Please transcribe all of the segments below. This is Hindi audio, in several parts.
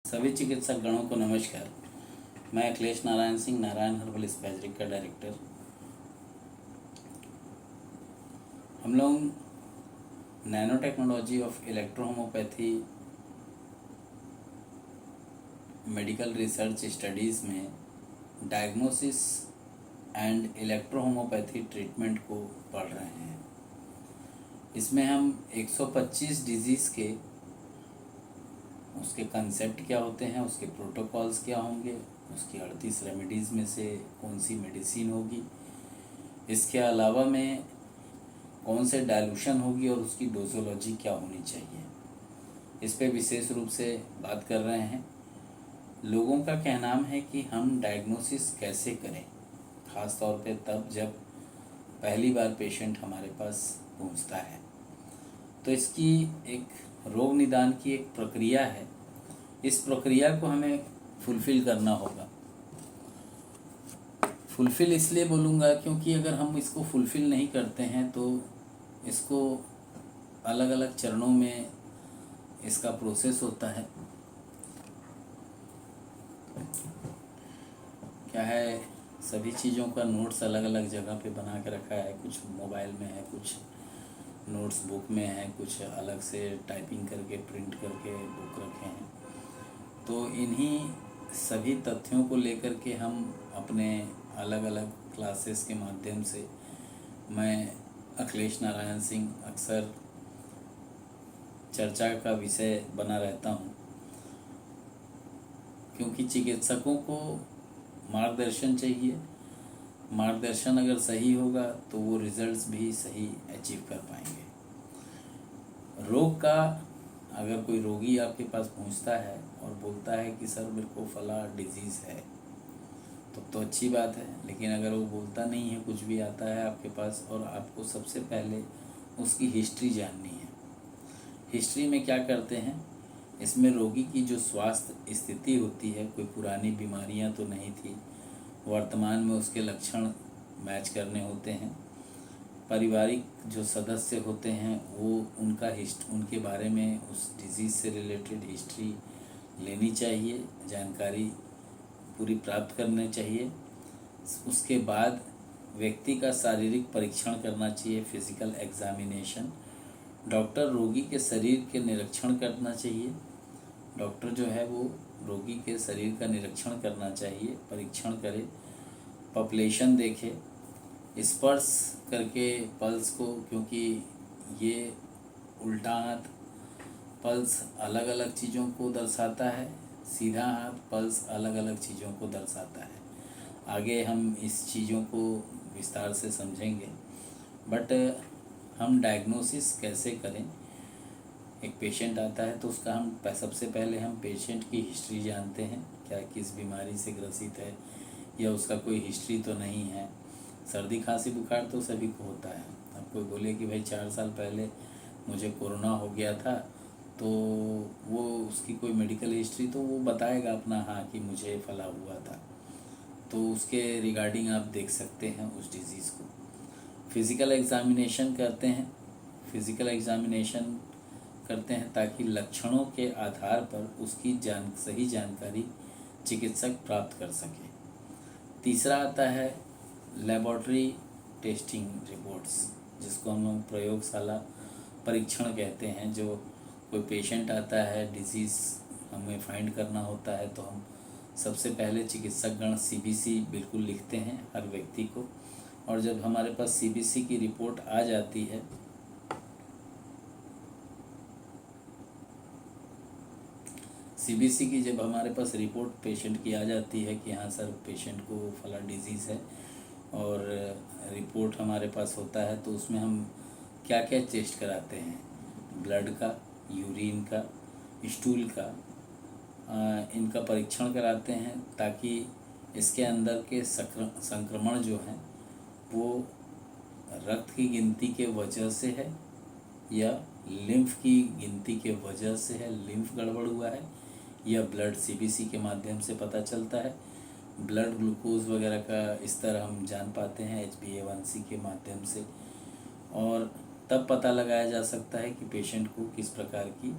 सभी चिकित्सक गणों को नमस्कार। मैं अखिलेश नारायण सिंह, नारायण हर्बल स्पेशलिस्ट का डायरेक्टर। हम लोग nano technology of electro homoeopathy medical research studies में diagnosis and electro homoeopathy treatment को पढ़ रहे हैं। इसमें हम 125 डिजीज़ के उसके कंसेप्ट क्या होते हैं, उसके प्रोटोकॉल्स क्या होंगे, उसकी 38 रेमेडीज़ में से कौन सी मेडिसिन होगी, इसके अलावा में कौन से डाइल्यूशन होगी और उसकी डोजोलॉजी क्या होनी चाहिए, इस पे विशेष रूप से बात कर रहे हैं। लोगों का कहना है कि हम डायग्नोसिस कैसे करें, ख़ास तौर पे तब जब पहली बार पेशेंट हमारे पास पहुंचता है। तो इसकी एक रोग निदान की एक प्रक्रिया है। इस प्रक्रिया को हमें फुलफ़िल करना होगा। फुलफ़िल इसलिए बोलूँगा क्योंकि अगर हम इसको फुलफ़िल नहीं करते हैं तो इसको अलग अलग चरणों में इसका प्रोसेस होता है। क्या है, सभी चीज़ों का नोट्स अलग अलग जगह पे बना के रखा है। कुछ मोबाइल में है, कुछ नोट्स बुक में है, कुछ अलग से टाइपिंग करके प्रिंट करके बुक रखे हैं। तो इन्हीं सभी तथ्यों को लेकर के हम अपने अलग अलग क्लासेस के माध्यम से मैं अखिलेश नारायण सिंह अक्सर चर्चा का विषय बना रहता हूँ, क्योंकि चिकित्सकों को मार्गदर्शन चाहिए। मार्गदर्शन अगर सही होगा तो वो रिजल्ट्स भी सही अचीव कर पाएंगे। रोग का अगर कोई रोगी आपके पास पहुंचता है और बोलता है कि सर मेरे को फला डिजीज़ है, तो अच्छी बात है। लेकिन अगर वो बोलता नहीं है, कुछ भी आता है आपके पास और आपको सबसे पहले उसकी हिस्ट्री जाननी है। हिस्ट्री में क्या करते हैं, इसमें रोगी की जो स्वास्थ्य स्थिति होती है, कोई पुरानी बीमारियां तो नहीं थी, वर्तमान में उसके लक्षण मैच करने होते हैं। पारिवारिक जो सदस्य होते हैं वो उनके बारे में उस डिजीज़ से रिलेटेड हिस्ट्री लेनी चाहिए, जानकारी पूरी प्राप्त करनी चाहिए। उसके बाद व्यक्ति का शारीरिक परीक्षण करना चाहिए, फिजिकल एग्जामिनेशन। डॉक्टर रोगी के शरीर के निरीक्षण करना चाहिए। डॉक्टर जो है वो रोगी के शरीर का निरीक्षण करना चाहिए, परीक्षण करे, पॉपुलेशन देखे, स्पर्श करके पल्स को, क्योंकि ये उल्टा हाथ पल्स अलग अलग चीज़ों को दर्शाता है, सीधा हाथ पल्स अलग अलग चीज़ों को दर्शाता है। आगे हम इस चीज़ों को विस्तार से समझेंगे। बट हम डायग्नोसिस कैसे करें। एक पेशेंट आता है तो उसका हम सबसे पहले हम पेशेंट की हिस्ट्री जानते हैं, क्या किस बीमारी से ग्रसित है या उसका कोई हिस्ट्री तो नहीं है। सर्दी खांसी बुखार तो सभी को होता है। अब कोई बोले कि भाई 4 साल पहले मुझे कोरोना हो गया था, तो वो उसकी कोई मेडिकल हिस्ट्री तो वो बताएगा अपना, हाँ कि मुझे फला हुआ था, तो उसके रिगार्डिंग आप देख सकते हैं उस डिज़ीज़ को। फिज़िकल एग्ज़ामिनेशन करते हैं। फिज़िकल एग्ज़ामिनेशन करते हैं ताकि लक्षणों के आधार पर उसकी सही जानकारी चिकित्सक प्राप्त कर सके। तीसरा आता है लेबोरेटरी टेस्टिंग रिपोर्ट्स, जिसको हम लोग प्रयोगशाला परीक्षण कहते हैं। जो कोई पेशेंट आता है, डिजीज़ हमें फाइंड करना होता है, तो हम सबसे पहले चिकित्सकगण सीबीसी बिल्कुल लिखते हैं हर व्यक्ति को। और जब हमारे पास सीबीसी की रिपोर्ट आ जाती है, सीबीसी की जब हमारे पास रिपोर्ट पेशेंट की आ जाती है कि हाँ सर पेशेंट को फला डिजीज़ है, और रिपोर्ट हमारे पास होता है, तो उसमें हम क्या क्या टेस्ट कराते हैं, ब्लड का, यूरिन का, स्टूल का, इनका परीक्षण कराते हैं ताकि इसके अंदर के संक्रमण जो हैं वो रक्त की गिनती के वजह से है या लिम्फ की गिनती के वजह से है, लिम्फ गड़बड़ हुआ है, या ब्लड सीबीसी के माध्यम से पता चलता है। ब्लड ग्लूकोज वगैरह का स्तर हम जान पाते हैं HbA1c के माध्यम से, और तब पता लगाया जा सकता है कि पेशेंट को किस प्रकार की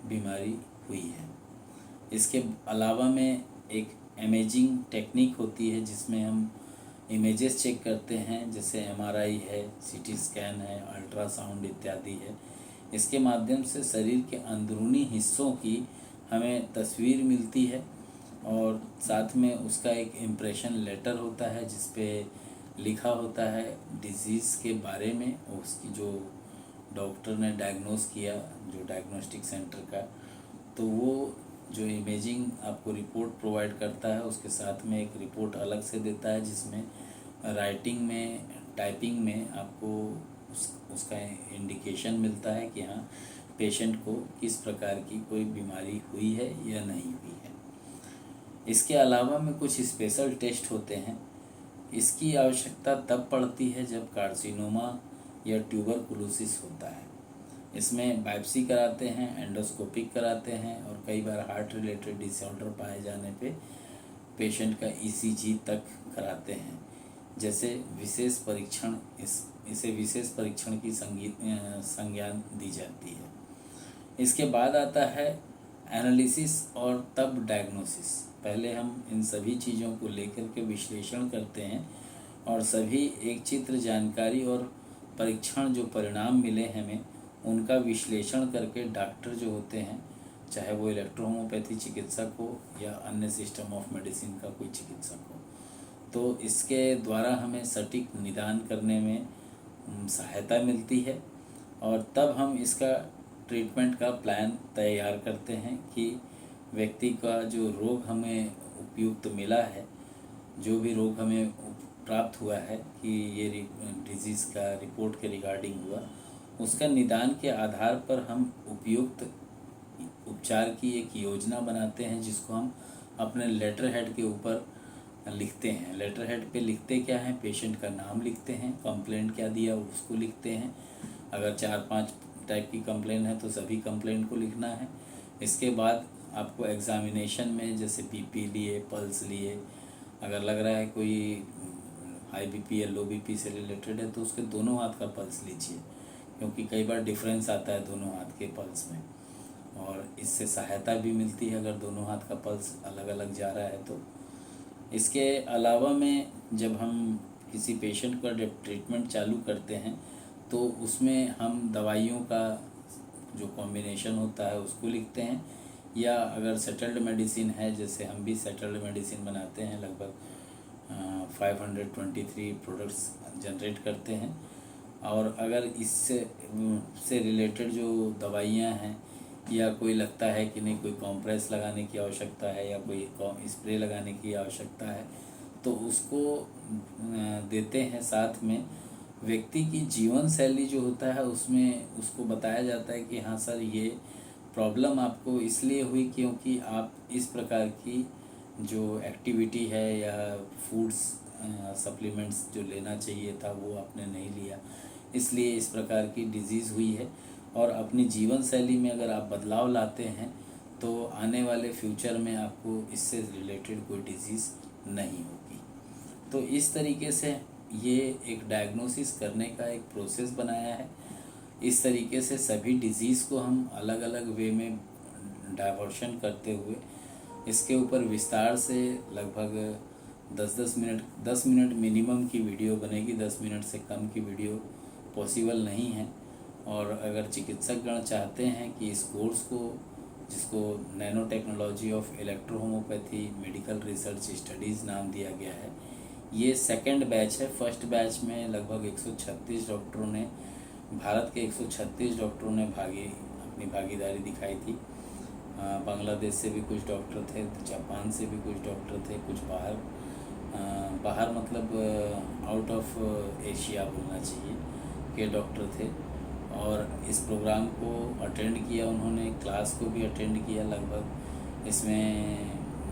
बीमारी हुई है। इसके अलावा में एक इमेजिंग टेक्निक होती है जिसमें हम इमेजेस चेक करते हैं, जैसे एमआरआई है, सीटी स्कैन है, अल्ट्रासाउंड इत्यादि है। इसके माध्यम से शरीर के अंदरूनी हिस्सों की हमें तस्वीर मिलती है और साथ में उसका एक इम्प्रेशन लेटर होता है जिस पे लिखा होता है डिजीज़ के बारे में, उसकी जो डॉक्टर ने डायग्नोस किया, जो डायग्नोस्टिक सेंटर का, तो वो जो इमेजिंग आपको रिपोर्ट प्रोवाइड करता है उसके साथ में एक रिपोर्ट अलग से देता है जिसमें राइटिंग में, टाइपिंग में आपको उसका इंडिकेशन मिलता है कि हाँ पेशेंट को किस प्रकार की कोई बीमारी हुई है या नहीं हुई है। इसके अलावा में कुछ स्पेशल टेस्ट होते हैं। इसकी आवश्यकता तब पड़ती है जब कार्सिनोमा या ट्यूबरकुलोसिस होता है। इसमें बायोप्सी कराते हैं, एंडोस्कोपिक कराते हैं और कई बार हार्ट रिलेटेड डिसऑर्डर पाए जाने पे पेशेंट का ईसीजी तक कराते हैं। जैसे विशेष परीक्षण, इसे विशेष परीक्षण की संज्ञा दी जाती है। इसके बाद आता है एनालिसिस और तब डायग्नोसिस। पहले हम इन सभी चीज़ों को लेकर के विश्लेषण करते हैं और सभी एक चित्र जानकारी और परीक्षण जो परिणाम मिले हमें उनका विश्लेषण करके डॉक्टर जो होते हैं, चाहे वो इलेक्ट्रोहोमोपैथी चिकित्सक हो या अन्य सिस्टम ऑफ मेडिसिन का कोई चिकित्सक हो, तो इसके द्वारा हमें सटीक निदान करने में सहायता मिलती है और तब हम इसका ट्रीटमेंट का प्लान तैयार करते हैं कि व्यक्ति का जो रोग हमें उपयुक्त मिला है, जो भी रोग हमें प्राप्त हुआ है कि ये डिजीज़ का रिपोर्ट के रिगार्डिंग हुआ, उसका निदान के आधार पर हम उपयुक्त उपचार की एक योजना बनाते हैं जिसको हम अपने लेटर हेड के ऊपर लिखते हैं। लेटर हेड पे लिखते क्या है, पेशेंट का नाम लिखते हैं, कंप्लेंट क्या दिया उसको लिखते हैं। अगर 4-5 टाइप की कंप्लेंट है तो सभी कंप्लेंट को लिखना है। इसके बाद आपको एग्ज़ामिनेशन में जैसे बीपी लिए, पल्स लिए, अगर लग रहा है कोई हाई बीपी या लो बीपी से रिलेटेड है तो उसके दोनों हाथ का पल्स लीजिए, क्योंकि कई बार डिफरेंस आता है दोनों हाथ के पल्स में और इससे सहायता भी मिलती है अगर दोनों हाथ का पल्स अलग अलग जा रहा है तो। इसके अलावा में जब हम किसी पेशेंट का ट्रीटमेंट चालू करते हैं तो उसमें हम दवाइयों का जो कॉम्बिनेशन होता है उसको लिखते हैं, या अगर सेटल्ड मेडिसिन है, जैसे हम भी सेटल्ड मेडिसिन बनाते हैं, लगभग 523 प्रोडक्ट्स जनरेट करते हैं। और अगर इससे रिलेटेड जो दवाइयाँ हैं या कोई लगता है कि नहीं कोई कॉम्प्रेस लगाने की आवश्यकता है या कोई स्प्रे लगाने की आवश्यकता है तो उसको देते हैं। साथ में व्यक्ति की जीवन शैली जो होता है उसमें उसको बताया जाता है कि हाँ सर ये प्रॉब्लम आपको इसलिए हुई क्योंकि आप इस प्रकार की जो एक्टिविटी है या फूड्स सप्लीमेंट्स जो लेना चाहिए था वो आपने नहीं लिया, इसलिए इस प्रकार की डिजीज़ हुई है। और अपनी जीवन शैली में अगर आप बदलाव लाते हैं तो आने वाले फ्यूचर में आपको इससे रिलेटेड कोई डिजीज़ नहीं होगी। तो इस तरीके से ये एक डायग्नोसिस करने का एक प्रोसेस बनाया है। इस तरीके से सभी डिजीज़ को हम अलग अलग वे में डाइवर्शन करते हुए इसके ऊपर विस्तार से लगभग 10 मिनट मिनिमम की वीडियो बनेगी। 10 मिनट से कम की वीडियो पॉसिबल नहीं है। और अगर चिकित्सकगण चाहते हैं कि इस कोर्स को, जिसको nano technology of इलेक्ट्रोहोमोपैथी medical research studies नाम दिया गया है, ये सेकंड बैच है। फर्स्ट बैच में लगभग 136 डॉक्टरों ने, भारत के 136 डॉक्टरों ने अपनी भागीदारी दिखाई थी। बांग्लादेश से भी कुछ डॉक्टर थे, जापान से भी कुछ डॉक्टर थे, कुछ बाहर मतलब आउट ऑफ एशिया बोलना चाहिए के डॉक्टर थे। और इस प्रोग्राम को अटेंड किया उन्होंने, क्लास को भी अटेंड किया। लगभग इसमें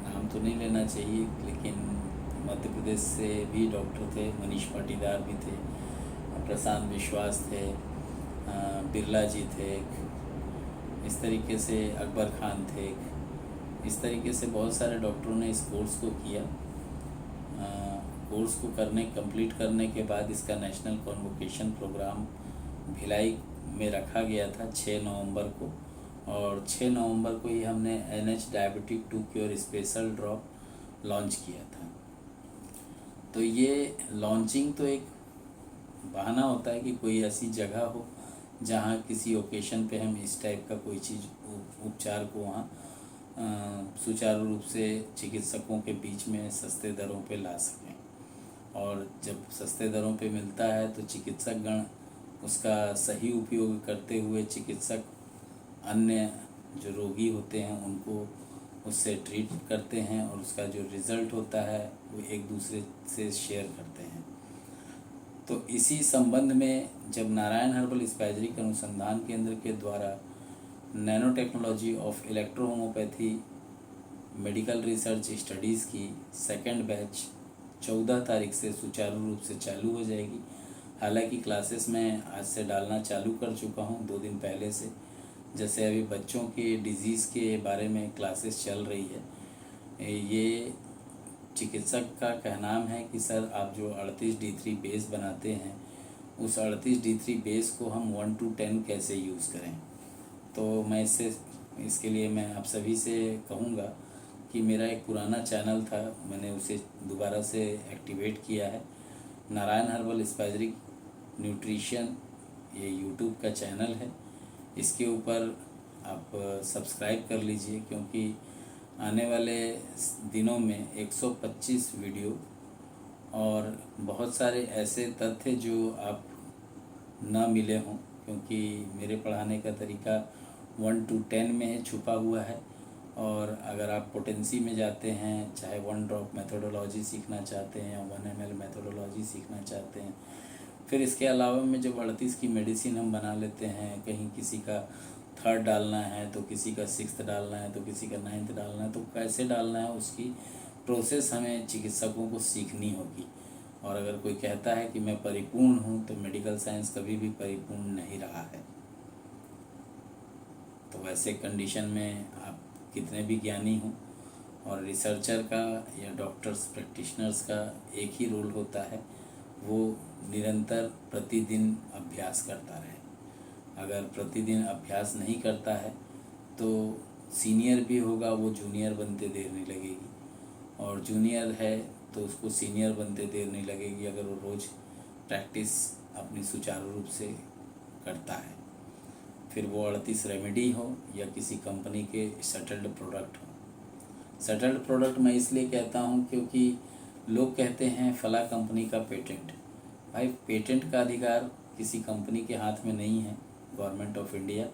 नाम तो नहीं लेना चाहिए लेकिन मध्य प्रदेश से भी डॉक्टर थे, मनीष पाटीदार भी थे, प्रशांत विश्वास थे, बिरला जी थे, इस तरीके से अकबर खान थे। इस तरीके से बहुत सारे डॉक्टरों ने इस कोर्स को किया। कोर्स को कंप्लीट करने के बाद इसका नेशनल कॉन्वोकेशन प्रोग्राम भिलाई में रखा गया था 6 नवंबर को, और 6 नवंबर को ही हमने NH diabetic to cure special drop launch किया था। तो ये लॉन्चिंग तो एक बहाना होता है कि कोई ऐसी जगह हो जहाँ किसी ओकेशन पे हम इस टाइप का कोई चीज़ उपचार को वहाँ सुचारू रूप से चिकित्सकों के बीच में सस्ते दरों पे ला सकें। और जब सस्ते दरों पे मिलता है तो चिकित्सक गण उसका सही उपयोग करते हुए चिकित्सक अन्य जो रोगी होते हैं उनको उससे ट्रीट करते हैं और उसका जो रिज़ल्ट होता है वो एक दूसरे से शेयर करते हैं। तो इसी संबंध में जब नारायण हर्बल स्पाइसरिक अनुसंधान केंद्र के द्वारा nano technology of इलेक्ट्रोहोमोपैथी medical research studies की सेकंड बैच 14 तारीख से सुचारू रूप से चालू हो जाएगी। हालांकि क्लासेस मैं आज से डालना चालू कर चुका हूं 2 दिन पहले से। जैसे अभी बच्चों के डिजीज़ के बारे में क्लासेस चल रही है। ये चिकित्सक का कहनाम है कि सर आप जो 38D3 बेस बनाते हैं उस 38D3 बेस को हम 1 to 10 कैसे यूज़ करें। तो मैं इसके लिए मैं आप सभी से कहूँगा कि मेरा एक पुराना चैनल था, मैंने उसे दोबारा से एक्टिवेट किया है। नारायण हर्बल स्पाइसरिक न्यूट्रिशन ये यूट्यूब का चैनल है। इसके ऊपर आप सब्सक्राइब कर लीजिए, क्योंकि आने वाले दिनों में 125 वीडियो और बहुत सारे ऐसे तथ्य जो आप ना मिले हों, क्योंकि मेरे पढ़ाने का तरीका 1 to 10 में है, छुपा हुआ है। और अगर आप पोटेंसी में जाते हैं, चाहे 1 ड्रॉप मेथोडोलॉजी सीखना चाहते हैं या 1 ml मेथोडोलॉजी सीखना चाहते हैं, फिर इसके अलावा में जब 38 की मेडिसिन हम बना लेते हैं, कहीं किसी का 3rd डालना है तो किसी का 6th डालना है तो किसी का 9th डालना है, तो कैसे डालना है उसकी प्रोसेस हमें चिकित्सकों को सीखनी होगी। और अगर कोई कहता है कि मैं परिपूर्ण हूँ, तो मेडिकल साइंस कभी भी परिपूर्ण नहीं रहा है। तो वैसे कंडीशन में आप कितने भी ज्ञानी हों, और रिसर्चर का या डॉक्टर्स प्रैक्टिशनर्स का एक ही रोल होता है, वो निरंतर प्रतिदिन अभ्यास करता रहे। अगर प्रतिदिन अभ्यास नहीं करता है तो सीनियर भी होगा, वो जूनियर बनते देर नहीं लगेगी, और जूनियर है तो उसको सीनियर बनते देर नहीं लगेगी अगर वो रोज़ प्रैक्टिस अपनी सुचारू रूप से करता है। फिर वो 38 रेमेडी हो या किसी कंपनी के सेटल्ड प्रोडक्ट हो। सेटल्ड प्रोडक्ट मैं इसलिए कहता हूँ क्योंकि लोग कहते हैं फला कंपनी का पेटेंट। भाई, पेटेंट का अधिकार किसी कंपनी के हाथ में नहीं है, गवर्नमेंट ऑफ इंडिया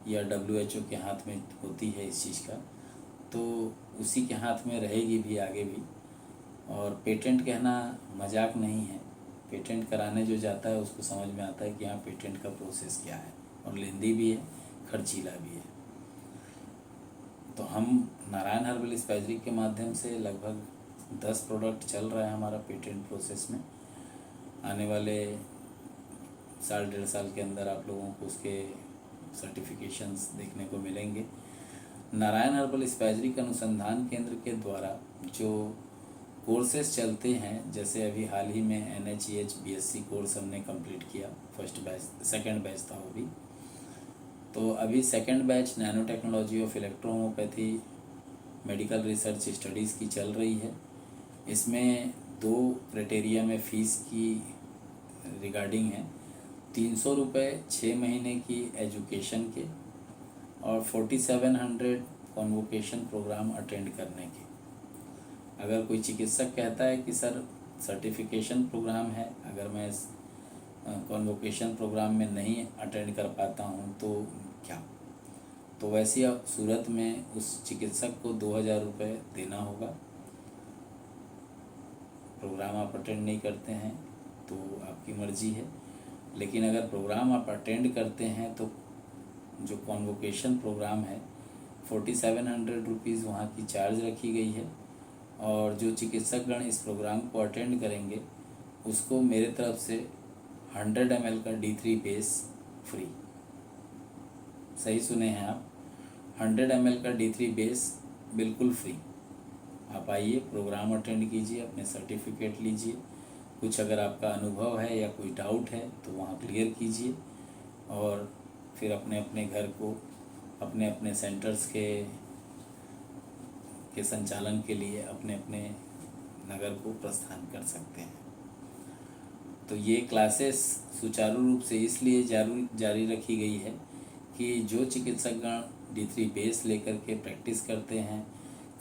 या WHO के हाथ में होती है इस चीज़ का, तो उसी के हाथ में रहेगी भी आगे भी। और पेटेंट कहना मजाक नहीं है। पेटेंट कराने जो जाता है उसको समझ में आता है कि हाँ, पेटेंट का प्रोसेस क्या है, और लेंदी भी है, खर्चीला भी है। तो हम नारायण हर्बल स्पाइसरिक के माध्यम से लगभग 10 प्रोडक्ट चल रहा है हमारा पेटेंट प्रोसेस में। आने वाले 1.5 साल के अंदर आप लोगों को उसके सर्टिफिकेशंस देखने को मिलेंगे। नारायण हर्बल स्पाइसरिक अनुसंधान केंद्र के द्वारा जो कोर्सेज चलते हैं, जैसे अभी हाल ही में NHEH BSc कोर्स हमने कंप्लीट किया, फर्स्ट बैच, सेकंड बैच था वो भी। तो अभी second batch nano technology of इलेक्ट्रोहोमोपैथी medical research studies की चल रही है। इसमें 2 क्राइटेरिया में फ़ीस की रिगार्डिंग है। 300 रुपये 6 महीने की एजुकेशन के और 4700 कॉन्वोकेशन प्रोग्राम अटेंड करने के। अगर कोई चिकित्सक कहता है कि सर सर्टिफिकेशन प्रोग्राम है, अगर मैं कॉन्वोकेशन प्रोग्राम में नहीं अटेंड कर पाता हूँ तो क्या, तो वैसी सूरत में उस चिकित्सक को 2000 रुपये देना होगा। प्रोग्राम आप अटेंड नहीं करते हैं तो आपकी मर्ज़ी है, लेकिन अगर प्रोग्राम आप अटेंड करते हैं तो जो कॉन्वोकेशन प्रोग्राम है 4700 रुपीज़ वहाँ की चार्ज रखी गई है। और जो चिकित्सकगण इस प्रोग्राम को अटेंड करेंगे उसको मेरे तरफ से 100 ml का D3 बेस फ्री। सही सुने हैं आप, 100 ml का D3 बेस बिल्कुल फ्री। आप आइए, प्रोग्राम अटेंड कीजिए, अपने सर्टिफिकेट लीजिए, कुछ अगर आपका अनुभव है या कोई डाउट है तो वहाँ क्लियर कीजिए, और फिर अपने अपने घर को अपने अपने सेंटर्स के संचालन के लिए अपने अपने नगर को प्रस्थान कर सकते हैं। तो ये क्लासेस सुचारू रूप से इसलिए जारी रखी गई है कि जो चिकित्सकगण D3 बेस लेकर के प्रैक्टिस करते हैं,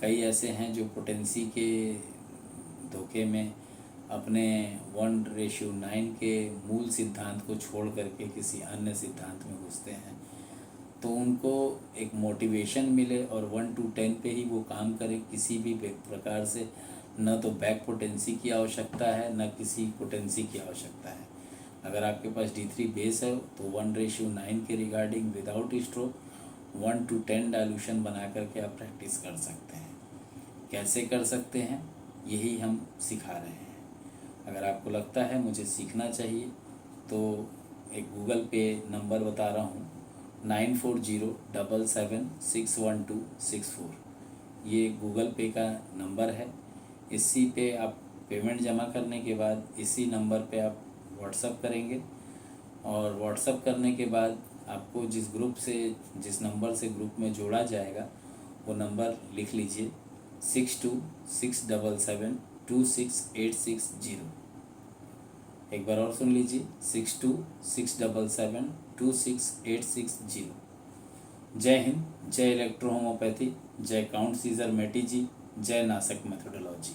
कई ऐसे हैं जो पोटेंसी के धोखे में अपने 1:9 के मूल सिद्धांत को छोड़ करके किसी अन्य सिद्धांत में घुसते हैं, तो उनको एक मोटिवेशन मिले और 1-10 पे ही वो काम करें। किसी भी प्रकार से न तो बैक पोटेंसी की आवश्यकता है, न किसी पोटेंसी की आवश्यकता है। अगर आपके पास D3 बेस है तो 1:9 के रिगार्डिंग विदाउट स्ट्रोक 1-10 डाइल्यूशन बना करके आप प्रैक्टिस कर सकते हैं। कैसे कर सकते हैं यही हम सिखा रहे हैं। अगर आपको लगता है मुझे सीखना चाहिए तो एक गूगल पे नंबर बता रहा हूँ, 9407761264। ये गूगल पे का नंबर है। इसी पे आप पेमेंट जमा करने के बाद इसी नंबर पे आप व्हाट्सअप करेंगे और व्हाट्सअप करने के बाद आपको जिस नंबर से ग्रुप में जोड़ा जाएगा वो नंबर लिख लीजिए 6267726860। एक बार और सुन लीजिए 6267726860। जय हिंद, जय इलेक्ट्रो होम्योपैथी, जय काउंट सीजर मेटी जी, जय नासक मेथोडोलॉजी।